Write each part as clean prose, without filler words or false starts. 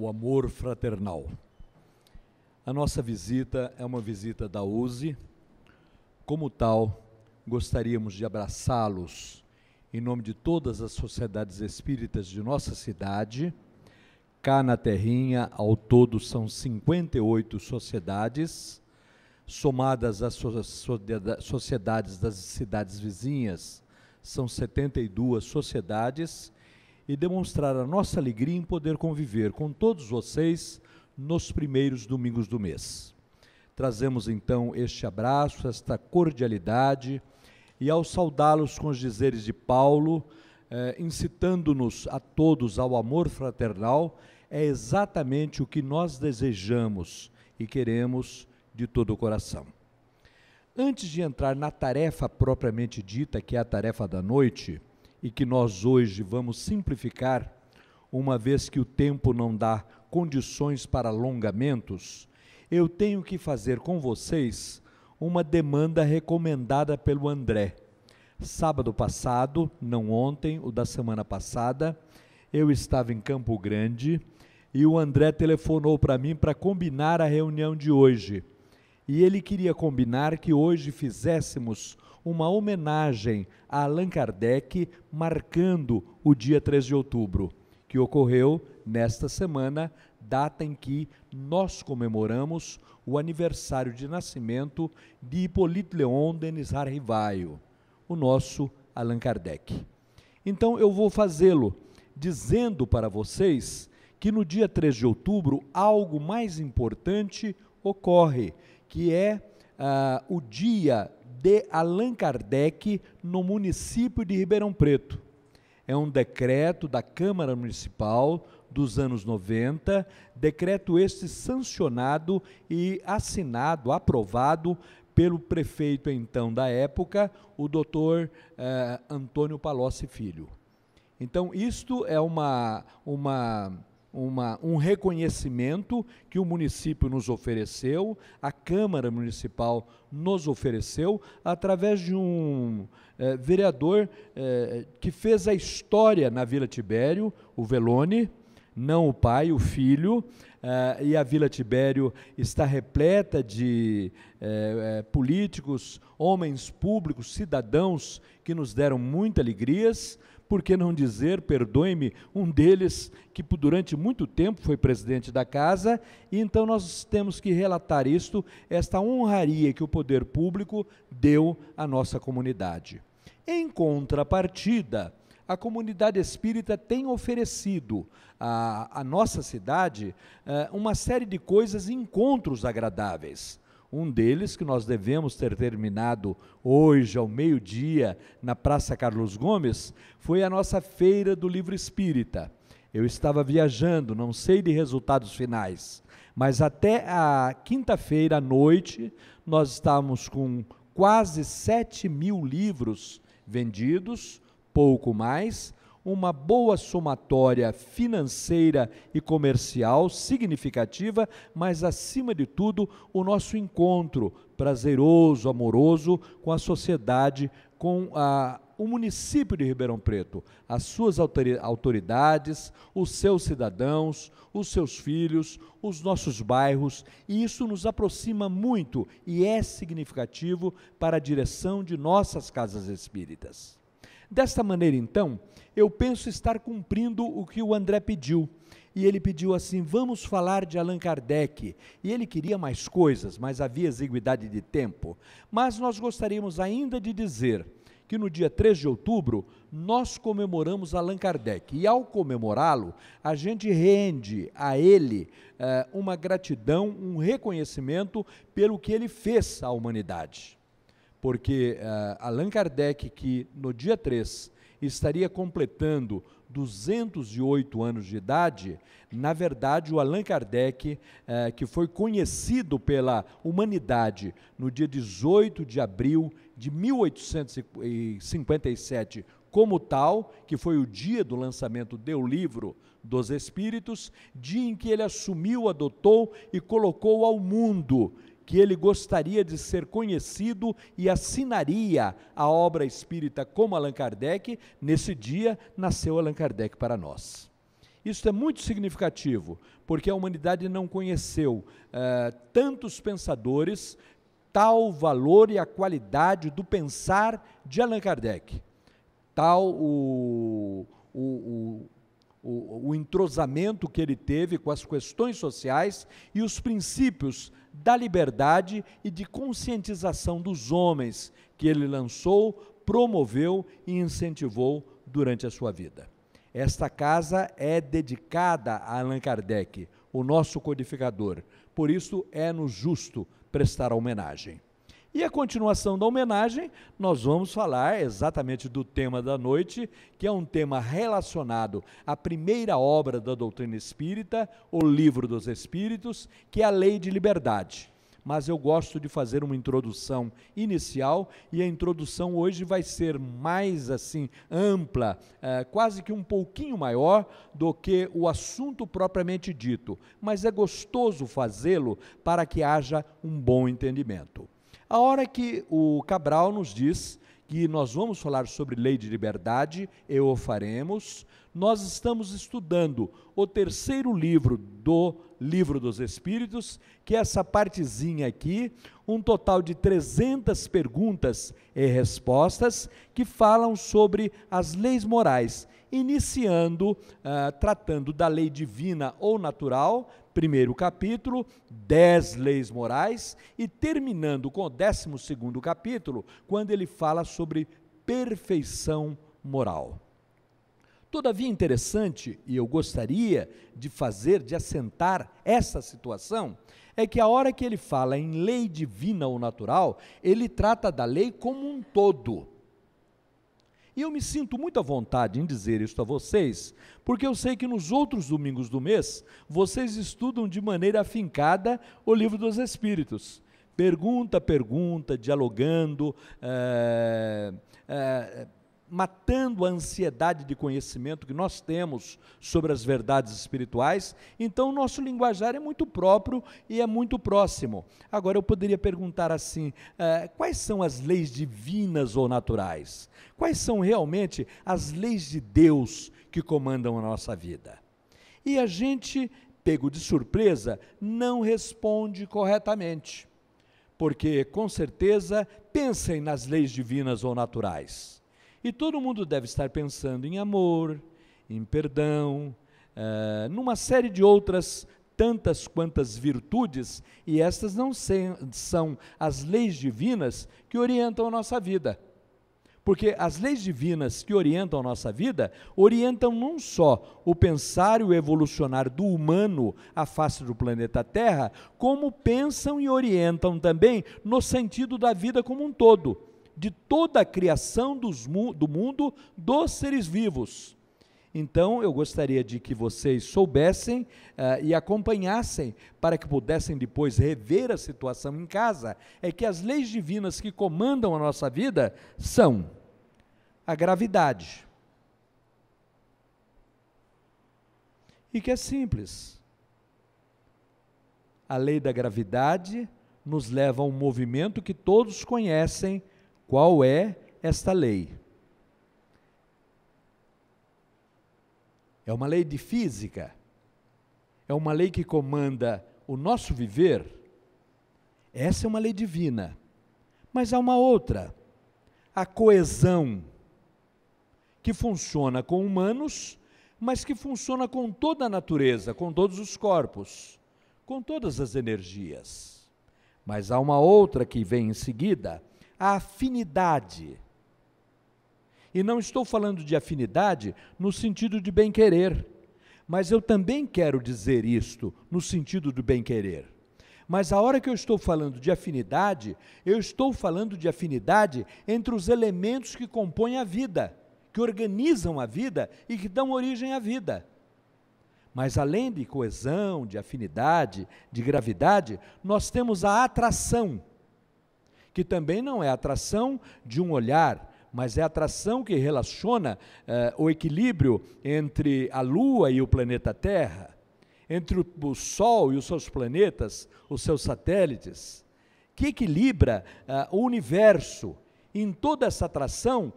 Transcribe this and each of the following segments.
amor fraternal. A nossa visita é uma visita da USE. Como tal, gostaríamos de abraçá-los em nome de todas as sociedades espíritas de nossa cidade. Cá na Terrinha, ao todo, são 58 sociedades, somadas às sociedades das cidades vizinhas, são 72 sociedades, e demonstrar a nossa alegria em poder conviver com todos vocês nos primeiros domingos do mês. Trazemos então este abraço, esta cordialidade, e ao saudá-los com os dizeres de Paulo, incitando-nos a todos ao amor fraternal, é exatamente o que nós desejamos e queremos de todo o coração. Antes de entrar na tarefa propriamente dita, que é a tarefa da noite, e que nós hoje vamos simplificar, uma vez que o tempo não dá condições para alongamentos, eu tenho que fazer com vocês uma demanda recomendada pelo André. Sábado passado, não ontem, o da semana passada, eu estava em Campo Grande e o André telefonou para mim para combinar a reunião de hoje. E ele queria combinar que hoje fizéssemos uma homenagem a Allan Kardec, marcando o dia 3 de outubro, que ocorreu nesta semana, data em que nós comemoramos o aniversário de nascimento de Hippolyte Léon Denis Rivaio, o nosso Allan Kardec. Então eu vou fazê-lo dizendo para vocês que no dia 3 de outubro algo mais importante ocorre, que é o dia de Allan Kardec no município de Ribeirão Preto. É um decreto da Câmara Municipal dos anos 90, decreto este sancionado e assinado, aprovado pelo prefeito então da época, o doutor Antônio Palocci Filho. Então isto é um reconhecimento que o município nos ofereceu, a Câmara Municipal nos ofereceu, através de um vereador que fez a história na Vila Tibério, o Velone, não o pai, o filho, e a Vila Tibério está repleta de políticos, homens públicos, cidadãos que nos deram muitas alegrias. Por que não dizer, perdoe-me, um deles que durante muito tempo foi presidente da casa, e então nós temos que relatar isto, esta honraria que o poder público deu à nossa comunidade. Em contrapartida, a comunidade espírita tem oferecido à nossa cidade uma série de coisas e encontros agradáveis. Um deles, que nós devemos ter terminado hoje, ao meio-dia, na Praça Carlos Gomes, foi a nossa Feira do Livro Espírita. Eu estava viajando, não sei de resultados finais, mas até a quinta-feira à noite, nós estávamos com quase 7.000 livros vendidos, pouco mais, uma boa somatória financeira e comercial significativa, mas, acima de tudo, o nosso encontro prazeroso, amoroso com a sociedade, com o município de Ribeirão Preto, as suas autoridades, os seus cidadãos, os seus filhos, os nossos bairros, e isso nos aproxima muito e é significativo para a direção de nossas casas espíritas. Desta maneira, então, eu penso estar cumprindo o que o André pediu. E ele pediu assim, vamos falar de Allan Kardec. E ele queria mais coisas, mas havia exiguidade de tempo. Mas nós gostaríamos ainda de dizer que no dia 3 de outubro, nós comemoramos Allan Kardec. E ao comemorá-lo, a gente rende a ele uma gratidão, um reconhecimento pelo que ele fez à humanidade. Porque Allan Kardec, que no dia 3 estaria completando 208 anos de idade, na verdade o Allan Kardec, que foi conhecido pela humanidade no dia 18 de abril de 1857 como tal, que foi o dia do lançamento do Livro dos Espíritos, dia em que ele assumiu, adotou e colocou ao mundo que ele gostaria de ser conhecido e assinaria a obra espírita como Allan Kardec. Nesse dia nasceu Allan Kardec para nós. Isso é muito significativo, porque a humanidade não conheceu tantos pensadores, tal valor e a qualidade do pensar de Allan Kardec, tal o entrosamento que ele teve com as questões sociais e os princípios da liberdade e de conscientização dos homens que ele lançou, promoveu e incentivou durante a sua vida. Esta casa é dedicada a Allan Kardec, o nosso codificador, por isso é-nos justo prestar a homenagem. E a continuação da homenagem, nós vamos falar exatamente do tema da noite, que é um tema relacionado à primeira obra da doutrina espírita, o Livro dos Espíritos, que é a Lei de Liberdade. Mas eu gosto de fazer uma introdução inicial, e a introdução hoje vai ser mais assim ampla, quase que um pouquinho maior do que o assunto propriamente dito, mas é gostoso fazê-lo para que haja um bom entendimento. A hora que o Cabral nos diz que nós vamos falar sobre lei de liberdade, e o faremos, nós estamos estudando o terceiro livro do Livro dos Espíritos, que é essa partezinha aqui, um total de 300 perguntas e respostas que falam sobre as leis morais, iniciando, tratando da lei divina ou natural, primeiro capítulo, 10 leis morais, e terminando com o 12º capítulo, quando ele fala sobre perfeição moral. Todavia interessante, e eu gostaria de assentar essa situação, é que a hora que ele fala em lei divina ou natural, ele trata da lei como um todo. E eu me sinto muito à vontade em dizer isso a vocês, porque eu sei que nos outros domingos do mês, vocês estudam de maneira afincada o Livro dos Espíritos. Pergunta a pergunta, dialogando, matando a ansiedade de conhecimento que nós temos sobre as verdades espirituais. Então o nosso linguajar é muito próprio e é muito próximo. Agora eu poderia perguntar assim, quais são as leis divinas ou naturais? Quais são realmente as leis de Deus que comandam a nossa vida? E a gente, pego de surpresa, não responde corretamente, porque com certeza pensem nas leis divinas ou naturais. E todo mundo deve estar pensando em amor, em perdão, numa série de outras tantas quantas virtudes, e estas não são as leis divinas que orientam a nossa vida. Porque as leis divinas que orientam a nossa vida, orientam não só o pensar e o evolucionar do humano à face do planeta Terra, como pensam e orientam também no sentido da vida como um todo, de toda a criação do mundo, dos seres vivos. Então, eu gostaria de que vocês soubessem e acompanhassem, para que pudessem depois rever a situação em casa, é que as leis divinas que comandam a nossa vida são a gravidade, e que é simples. A lei da gravidade nos leva a um movimento que todos conhecem. Qual é esta lei? É uma lei de física? É uma lei que comanda o nosso viver? Essa é uma lei divina. Mas há uma outra, a coesão, que funciona com humanos, mas que funciona com toda a natureza, com todos os corpos, com todas as energias. Mas há uma outra que vem em seguida, a afinidade. E não estou falando de afinidade no sentido de bem-querer, mas eu também quero dizer isto no sentido do bem-querer. Mas a hora que eu estou falando de afinidade, eu estou falando de afinidade entre os elementos que compõem a vida, que organizam a vida e que dão origem à vida. Mas além de coesão, de afinidade, de gravidade, nós temos a atração, que também não é atração de um olhar, mas é atração que relaciona o equilíbrio entre a Lua e o planeta Terra, entre o Sol e os seus planetas, os seus satélites, que equilibra o universo. Em toda essa atração,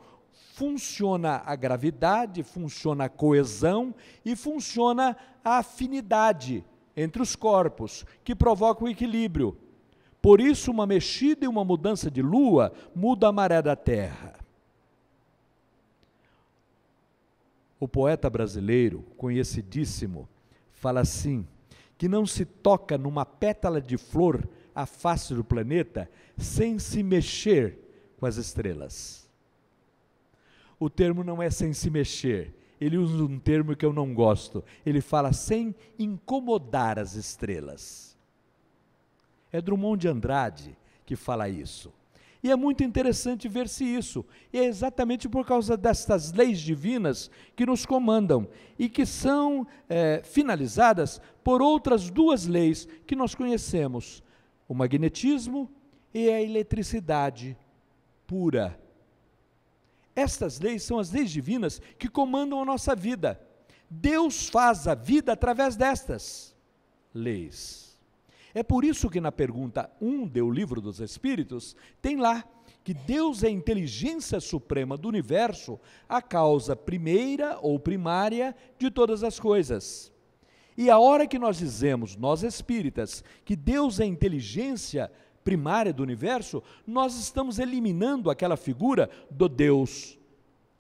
funciona a gravidade, funciona a coesão e funciona a afinidade entre os corpos, que provoca o equilíbrio. Por isso, uma mexida e uma mudança de lua muda a maré da terra. O poeta brasileiro, conhecidíssimo, fala assim, que não se toca numa pétala de flor a face do planeta sem se mexer com as estrelas. O termo não é sem se mexer, ele usa um termo que eu não gosto, ele fala sem incomodar as estrelas. É Drummond de Andrade que fala isso. E é muito interessante ver-se isso. E é exatamente por causa destas leis divinas que nos comandam e que são finalizadas por outras duas leis que nós conhecemos: o magnetismo e a eletricidade pura. Estas leis são as leis divinas que comandam a nossa vida. Deus faz a vida através destas leis. É por isso que na pergunta 1 do Livro dos Espíritos, tem lá que Deus é a inteligência suprema do universo, a causa primeira ou primária de todas as coisas. E a hora que nós dizemos, nós espíritas, que Deus é a inteligência primária do universo, nós estamos eliminando aquela figura do Deus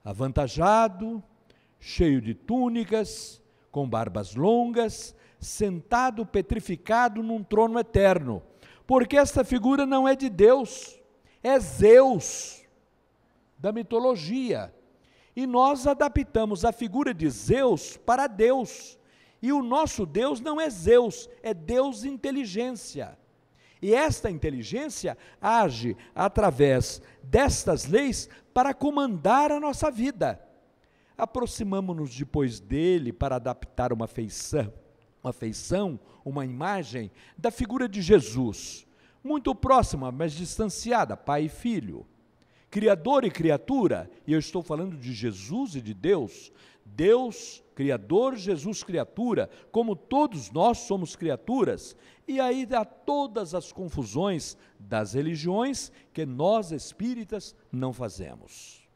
avantajado, cheio de túnicas, com barbas longas, sentado petrificado num trono eterno, porque esta figura não é de Deus, é Zeus, da mitologia, e nós adaptamos a figura de Zeus para Deus, e o nosso Deus não é Zeus, é Deus inteligência, e esta inteligência age através destas leis para comandar a nossa vida. Aproximamo-nos depois dele para adaptar uma feição, uma imagem da figura de Jesus, muito próxima, mas distanciada, pai e filho, criador e criatura, e eu estou falando de Jesus e de Deus, Deus, criador, Jesus, criatura, como todos nós somos criaturas, e aí há todas as confusões das religiões que nós espíritas não fazemos.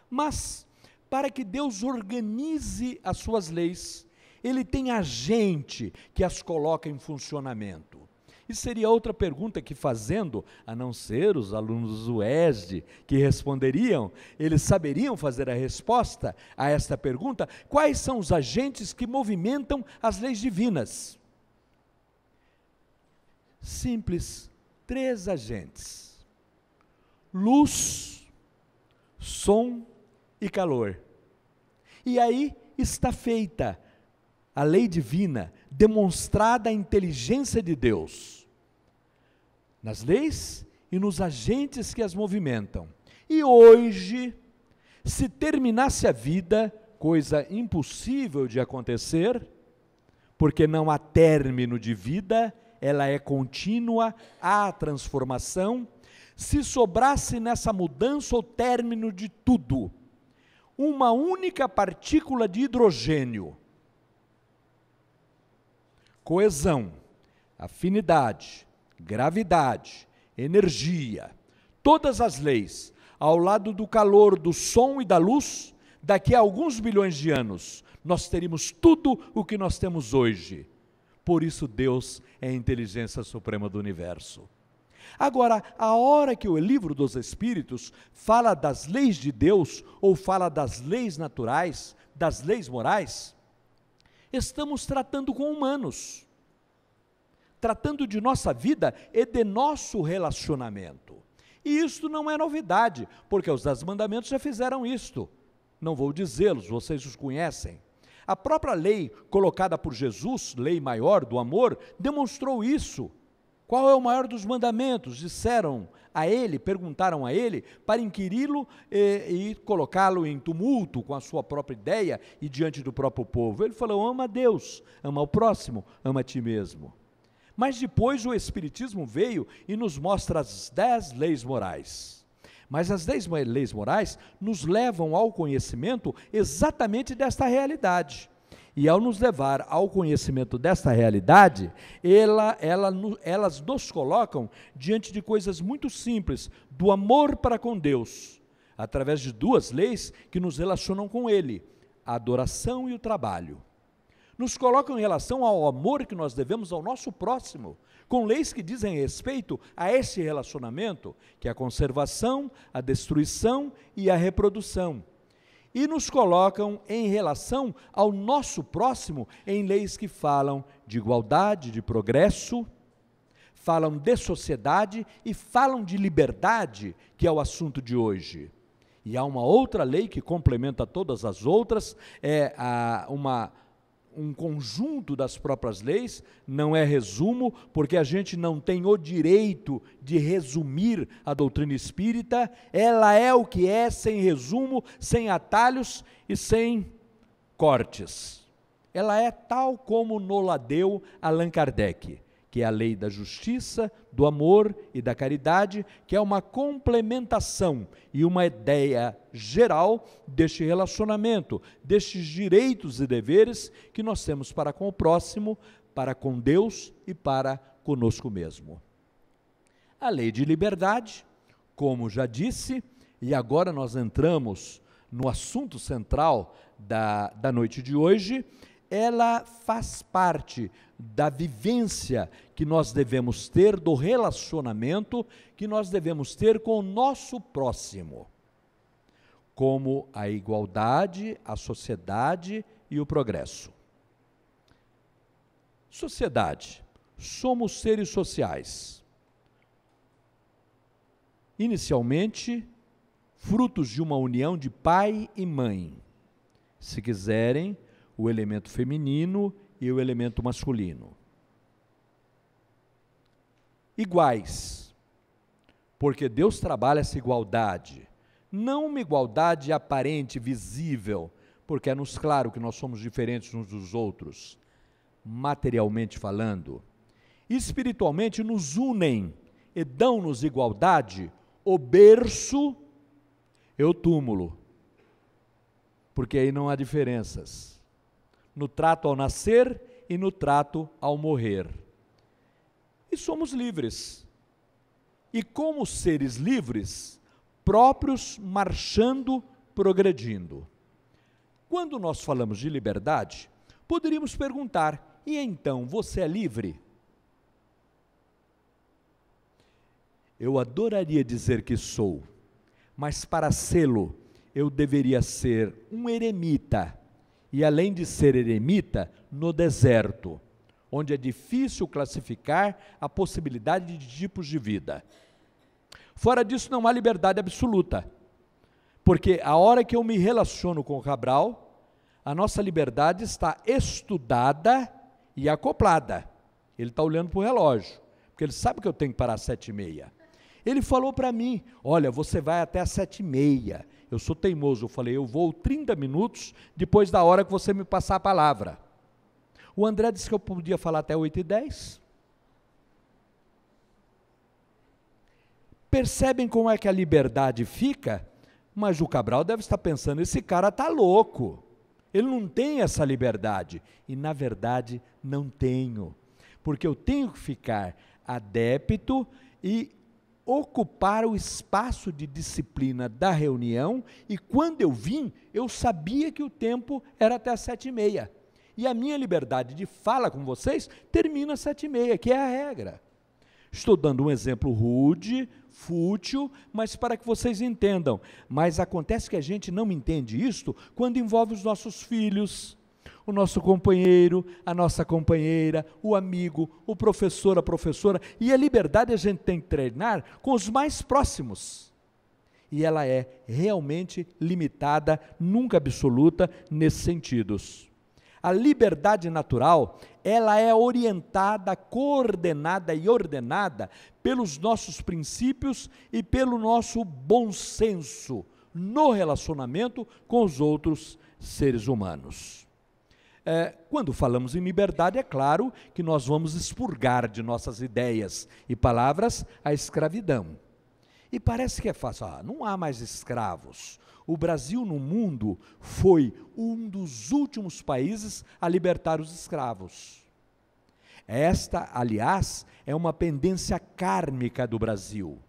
Mas, para que Deus organize as suas leis, Ele tem agente que as coloca em funcionamento. E seria outra pergunta que fazendo, a não ser os alunos do ESD que responderiam, eles saberiam fazer a resposta a esta pergunta: quais são os agentes que movimentam as leis divinas? Simples, 3 agentes: luz, som e calor. E aí está feita a lei divina, demonstrada a inteligência de Deus, nas leis e nos agentes que as movimentam. E hoje, se terminasse a vida, coisa impossível de acontecer, porque não há término de vida, ela é contínua, há transformação, se sobrasse nessa mudança ou término de tudo, uma única partícula de hidrogênio, coesão, afinidade, gravidade, energia, todas as leis, ao lado do calor, do som e da luz, daqui a alguns bilhões de anos, nós teríamos tudo o que nós temos hoje. Por isso Deus é a inteligência suprema do universo. Agora, a hora que o Livro dos Espíritos fala das leis de Deus, ou fala das leis naturais, das leis morais, estamos tratando com humanos, tratando de nossa vida e de nosso relacionamento. E isto não é novidade, porque os 10 mandamentos já fizeram isto. Não vou dizê-los, vocês os conhecem. A própria lei colocada por Jesus, lei maior do amor, demonstrou isso. Qual é o maior dos mandamentos? Disseram a ele, perguntaram a ele, para inquiri-lo e colocá-lo em tumulto com a sua própria ideia e diante do próprio povo. Ele falou: ama a Deus, ama o próximo, ama a ti mesmo. Mas depois o Espiritismo veio e nos mostra as 10 leis morais. Mas as 10 leis morais nos levam ao conhecimento exatamente desta realidade. E ao nos levar ao conhecimento desta realidade, elas nos colocam diante de coisas muito simples, do amor para com Deus, através de duas leis que nos relacionam com Ele, a adoração e o trabalho. Nos colocam em relação ao amor que nós devemos ao nosso próximo, com leis que dizem respeito a esse relacionamento, que é a conservação, a destruição e a reprodução. E nos colocam em relação ao nosso próximo em leis que falam de igualdade, de progresso, falam de sociedade e falam de liberdade, que é o assunto de hoje. E há uma outra lei que complementa todas as outras, um conjunto das próprias leis, não é resumo, porque a gente não tem o direito de resumir a doutrina espírita, ela é o que é, sem resumo, sem atalhos e sem cortes. Ela é tal como nos deu Allan Kardec, que é a lei da justiça, do amor e da caridade, que é uma complementação e uma ideia geral deste relacionamento, destes direitos e deveres que nós temos para com o próximo, para com Deus e para conosco mesmo. A lei de liberdade, como já disse, e agora nós entramos no assunto central da noite de hoje, ela faz parte da vivência que nós devemos ter, do relacionamento que nós devemos ter com o nosso próximo, como a igualdade, a sociedade e o progresso. Sociedade. Somos seres sociais. Inicialmente, frutos de uma união de pai e mãe. Se quiserem, o elemento feminino e o elemento masculino. Iguais, porque Deus trabalha essa igualdade, não uma igualdade aparente, visível, porque é-nos claro que nós somos diferentes uns dos outros, materialmente falando. Espiritualmente nos unem e dão-nos igualdade, o berço e o túmulo, porque aí não há diferenças. No trato ao nascer e no trato ao morrer. E somos livres. E como seres livres, próprios, marchando, progredindo. Quando nós falamos de liberdade, poderíamos perguntar, e então, você é livre? Eu adoraria dizer que sou, mas para sê-lo, eu deveria ser um eremita, e além de ser eremita, no deserto, onde é difícil classificar a possibilidade de tipos de vida. Fora disso, não há liberdade absoluta, porque a hora que eu me relaciono com o Cabral, a nossa liberdade está estudada e acoplada. Ele está olhando para o relógio, porque ele sabe que eu tenho que parar às 7h30. Ele falou para mim, olha, você vai até às 7h30. Eu sou teimoso, eu falei, eu vou 30 minutos depois da hora que você me passar a palavra. O André disse que eu podia falar até 8h10. Percebem como é que a liberdade fica? Mas o Cabral deve estar pensando, esse cara está louco. Ele não tem essa liberdade. E na verdade não tenho. Porque eu tenho que ficar adepto e ocupar o espaço de disciplina da reunião, e quando eu vim, eu sabia que o tempo era até às 7h30. E a minha liberdade de fala com vocês termina às 7h30, que é a regra. Estou dando um exemplo rude, fútil, mas para que vocês entendam. Mas acontece que a gente não entende isto quando envolve os nossos filhos, o nosso companheiro, a nossa companheira, o amigo, o professor, a professora, e a liberdade a gente tem que treinar com os mais próximos. E ela é realmente limitada, nunca absoluta, nesses sentidos. A liberdade natural, ela é orientada, coordenada e ordenada pelos nossos princípios e pelo nosso bom senso no relacionamento com os outros seres humanos. Quando falamos em liberdade, é claro que nós vamos expurgar de nossas ideias e palavras a escravidão. E parece que é fácil, não há mais escravos. O Brasil no mundo foi um dos últimos países a libertar os escravos. Esta, aliás, é uma pendência kármica do Brasil.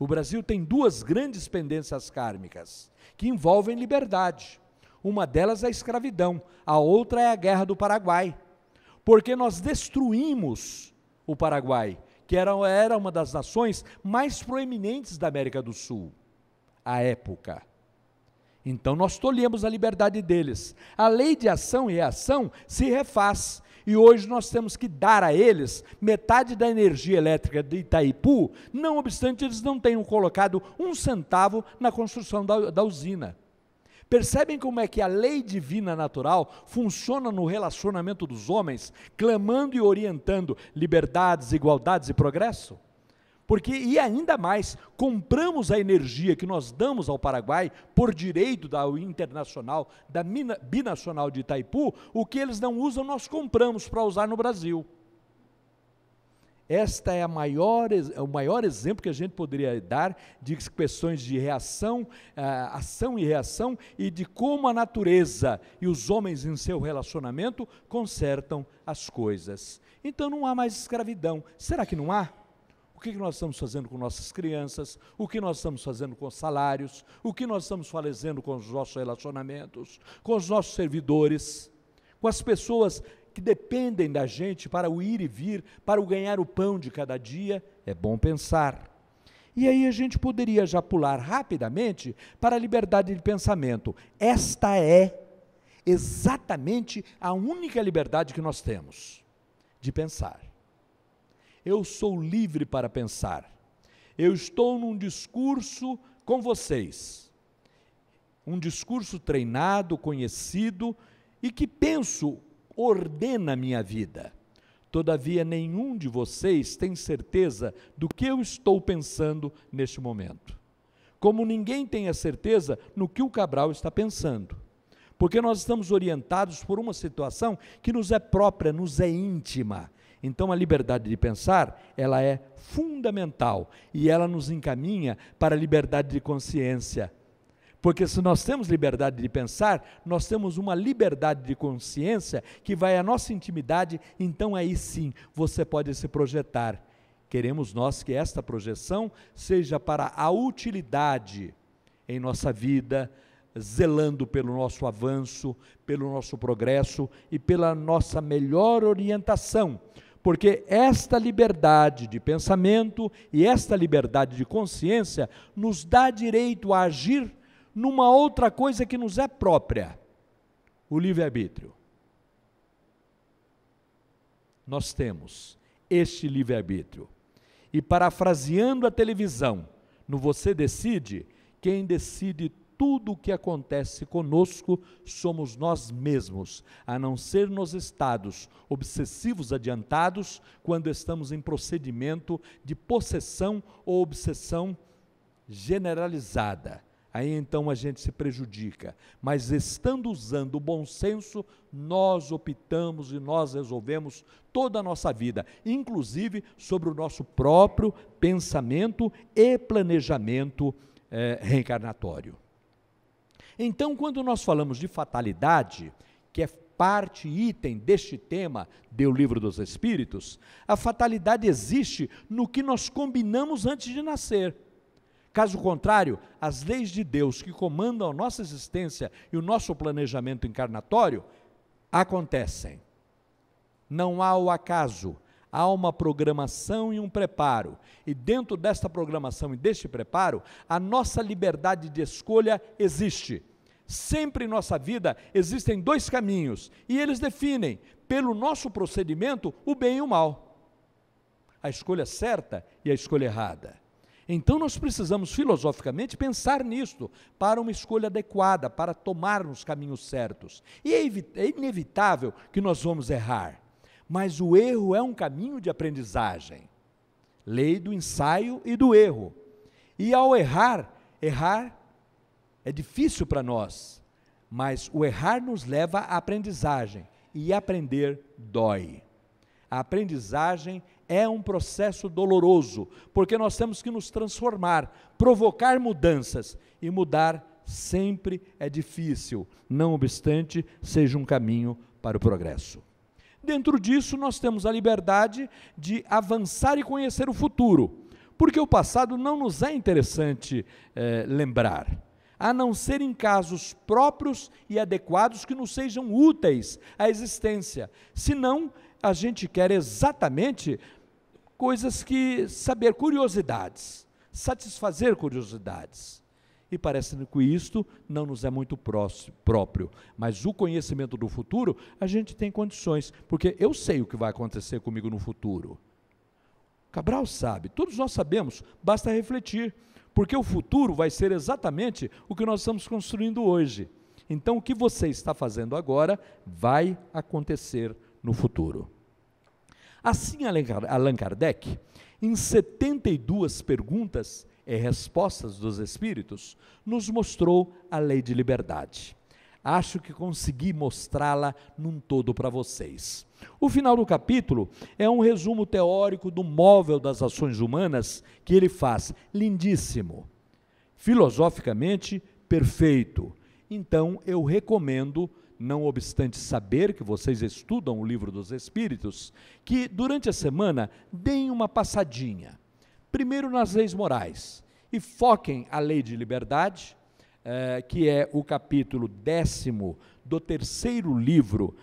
O Brasil tem duas grandes pendências kármicas, que envolvem liberdade. Uma delas é a escravidão, a outra é a Guerra do Paraguai. Porque nós destruímos o Paraguai, que era uma das nações mais proeminentes da América do Sul, à época. Então nós tolhemos a liberdade deles. A lei de ação e reação se refaz, e hoje nós temos que dar a eles metade da energia elétrica de Itaipu, não obstante eles não tenham colocado um centavo na construção da usina. Percebem como é que a lei divina natural funciona no relacionamento dos homens, clamando e orientando liberdades, igualdades e progresso? Porque, e ainda mais, compramos a energia que nós damos ao Paraguai, por direito da internacional, da binacional de Itaipu, o que eles não usam, nós compramos para usar no Brasil. Esta é o maior exemplo que a gente poderia dar de questões de reação, ação e reação, e de como a natureza e os homens em seu relacionamento consertam as coisas. Então não há mais escravidão. Será que não há? O que nós estamos fazendo com nossas crianças? O que nós estamos fazendo com os salários? O que nós estamos fazendo com os nossos relacionamentos? Com os nossos servidores? Com as pessoas que dependem da gente para o ir e vir, para o ganhar o pão de cada dia? É bom pensar. E aí a gente poderia já pular rapidamente para a liberdade de pensamento. Esta é exatamente a única liberdade que nós temos, de pensar. Eu sou livre para pensar. Eu estou num discurso com vocês, um discurso treinado, conhecido, e que penso ordena a minha vida. Todavia, nenhum de vocês tem certeza do que eu estou pensando neste momento. Como ninguém tem a certeza no que o Cabral está pensando. Porque nós estamos orientados por uma situação que nos é própria, nos é íntima. Então, a liberdade de pensar, ela é fundamental e ela nos encaminha para a liberdade de consciência. Porque se nós temos liberdade de pensar, nós temos uma liberdade de consciência que vai à nossa intimidade, então aí sim você pode se projetar. Queremos nós que esta projeção seja para a utilidade em nossa vida, zelando pelo nosso avanço, pelo nosso progresso e pela nossa melhor orientação. Porque esta liberdade de pensamento e esta liberdade de consciência nos dá direito a agir numa outra coisa que nos é própria, o livre-arbítrio. Nós temos este livre-arbítrio. E parafraseando a televisão, no Você Decide, quem decide tudo o que acontece conosco somos nós mesmos, a não ser nos estados obsessivos adiantados, quando estamos em procedimento de possessão ou obsessão generalizada. Aí então a gente se prejudica, mas estando usando o bom senso, nós optamos e nós resolvemos toda a nossa vida, inclusive sobre o nosso próprio pensamento e planejamento reencarnatório. Então, quando nós falamos de fatalidade, que é parte, item deste tema do Livro dos Espíritos, a fatalidade existe no que nós combinamos antes de nascer. Caso contrário, as leis de Deus que comandam a nossa existência e o nosso planejamento encarnatório acontecem. Não há o acaso, há uma programação e um preparo. E dentro desta programação e deste preparo, a nossa liberdade de escolha existe. Sempre em nossa vida existem dois caminhos, e eles definem, pelo nosso procedimento, o bem e o mal. A escolha certa e a escolha errada. Então nós precisamos filosoficamente pensar nisto, para uma escolha adequada, para tomarmos caminhos certos. E é inevitável que nós vamos errar, mas o erro é um caminho de aprendizagem. Lei do ensaio e do erro. E ao errar é difícil para nós, mas o errar nos leva à aprendizagem, e aprender dói. A aprendizagem é um processo doloroso, porque nós temos que nos transformar, provocar mudanças, e mudar sempre é difícil, não obstante seja um caminho para o progresso. Dentro disso, nós temos a liberdade de avançar e conhecer o futuro, porque o passado não nos é interessante lembrar, a não ser em casos próprios e adequados que nos sejam úteis à existência. Senão, a gente quer exatamente coisas que saber, curiosidades, satisfazer curiosidades. E parece que isto não nos é muito próprio, mas o conhecimento do futuro, a gente tem condições, porque eu sei o que vai acontecer comigo no futuro. Cabral sabe, todos nós sabemos, basta refletir, porque o futuro vai ser exatamente o que nós estamos construindo hoje. Então, o que você está fazendo agora vai acontecer no futuro. Assim, Allan Kardec, em 72 perguntas e respostas dos Espíritos, nos mostrou a lei de liberdade. Acho que consegui mostrá-la num todo para vocês. O final do capítulo é um resumo teórico do móvel das ações humanas que ele faz, lindíssimo, filosoficamente perfeito. Então, eu recomendo, não obstante saber que vocês estudam o Livro dos Espíritos, que durante a semana deem uma passadinha, primeiro nas leis morais, e foquem a lei de liberdade, que é o capítulo 10º do 3º livro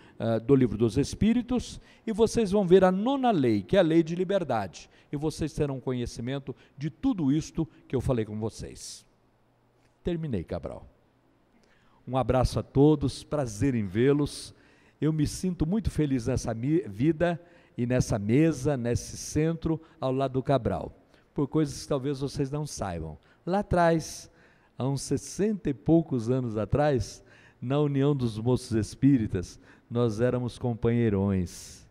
do Livro dos Espíritos, e vocês vão ver a 9ª lei, que é a lei de liberdade, e vocês terão conhecimento de tudo isto que eu falei com vocês. Terminei, Cabral. Um abraço a todos, prazer em vê-los. Eu me sinto muito feliz nessa vida e nessa mesa, nesse centro, ao lado do Cabral, por coisas que talvez vocês não saibam. Lá atrás, há uns 60 e poucos anos atrás, na União dos Moços Espíritas, nós éramos companheirões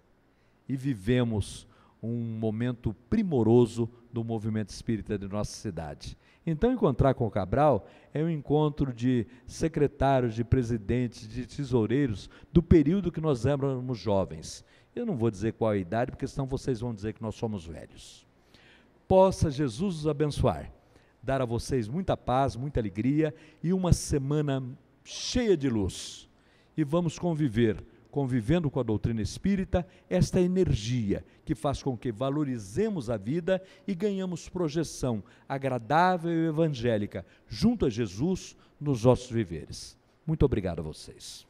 e vivemos um momento primoroso do movimento espírita de nossa cidade. Então, encontrar com o Cabral é um encontro de secretários, de presidentes, de tesoureiros, do período que nós éramos jovens. Eu não vou dizer qual a idade, porque senão vocês vão dizer que nós somos velhos. Possa Jesus os abençoar, dar a vocês muita paz, muita alegria e uma semana cheia de luz. E vamos convivendo com a doutrina espírita, esta energia que faz com que valorizemos a vida e ganhamos projeção agradável e evangélica junto a Jesus nos nossos viveres. Muito obrigado a vocês.